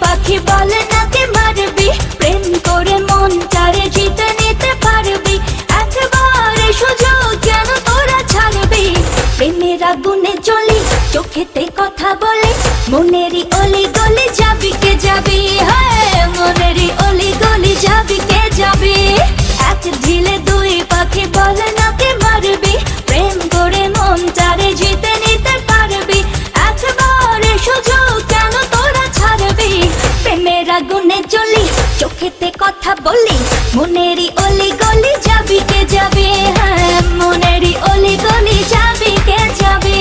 পাখি বলে নাকে মারবি, প্রেম করে মনটারে জিতে নিতে পারবি, একবারে সুযোগ কেন তোরা ছাড়বি। প্রেমের আগুনে জ্বলি, চোখেতে কথা বলে, মনেরই অলি গলি যাবি কে যাবি, হ্যাঁ মনেরই অলি গলি যাবি কে যাবি। এক ঢিলে দুই পাখি বলে নাকে মারবি, প্রেম করে মনটারে জিতে নিতে পারবি, একবারে সুযোগ কেন তোরা ছাড়বি। প্রেমের আগুনে জ্বলি, চোখেতে কথা বলি, মনেরই অলি গলি যাবি কে যাবি, হ্যাঁ মনেরই অলি গলি যাবি কে যাবি।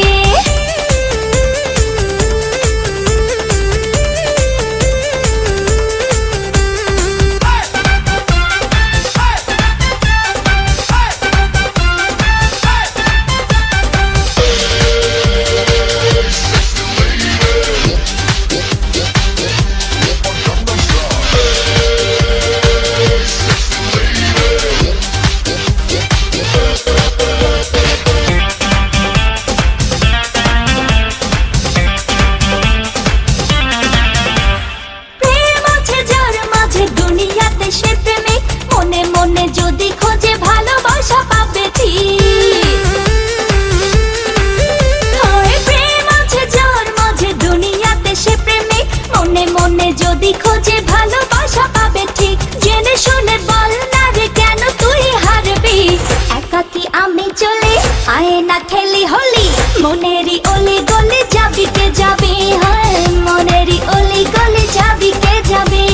যদি খোঁজে ভালোবাসা পাবে প্রেম আছে যার মাঝে দুনিয়াতে সে প্রেমিক, মনে মনে যদি খোঁজে ভালোবাসা পাবে ঠিক। জেনে শুনে বল না রে কেন তুই হারবি, একাকি আমি চলে আয় না খেলি হলি, মনেরই অলি গলি যাবি কে যাবি, হ্যাঁ মনেরই অলি গলি যাবি কে যাবি।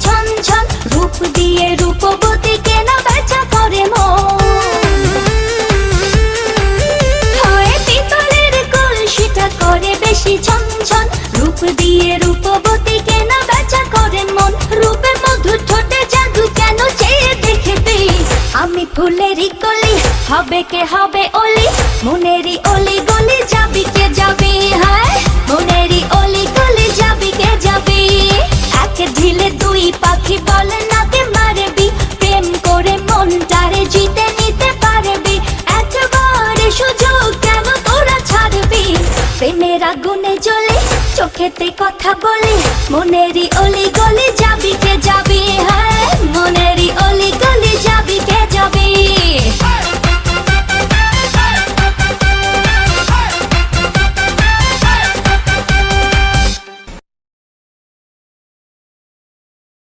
ঝনঝন রূপ দিয়ে রূপবতী কেনা বেচা করে পিতলের কলসিটা করে বেশি ঝনঝন, রূপ দিয়ে রূপবতী কেনা বেচা করে মন। রূপে মধু ঠোঁটে জাদু কেন চেয়ে দেখবি, আমি ফুলেরই কলি হবে কে হবে অলি, মনেরই অলি গলি যাবি কে যাবি, হ্যাঁ মনেরই অলি গলি যাবি কে যাবি। এক ঢিলে দুই পাখি বলে নাকে মারবি, প্রেম করে মনটারে জিতে নিতে পারবি, একবারে সুযোগ কেন তোরা ছাড়বি। প্রেমের আগুনে জ্বলে, চোখেতে কথা বলে, মনেরই অলি গলি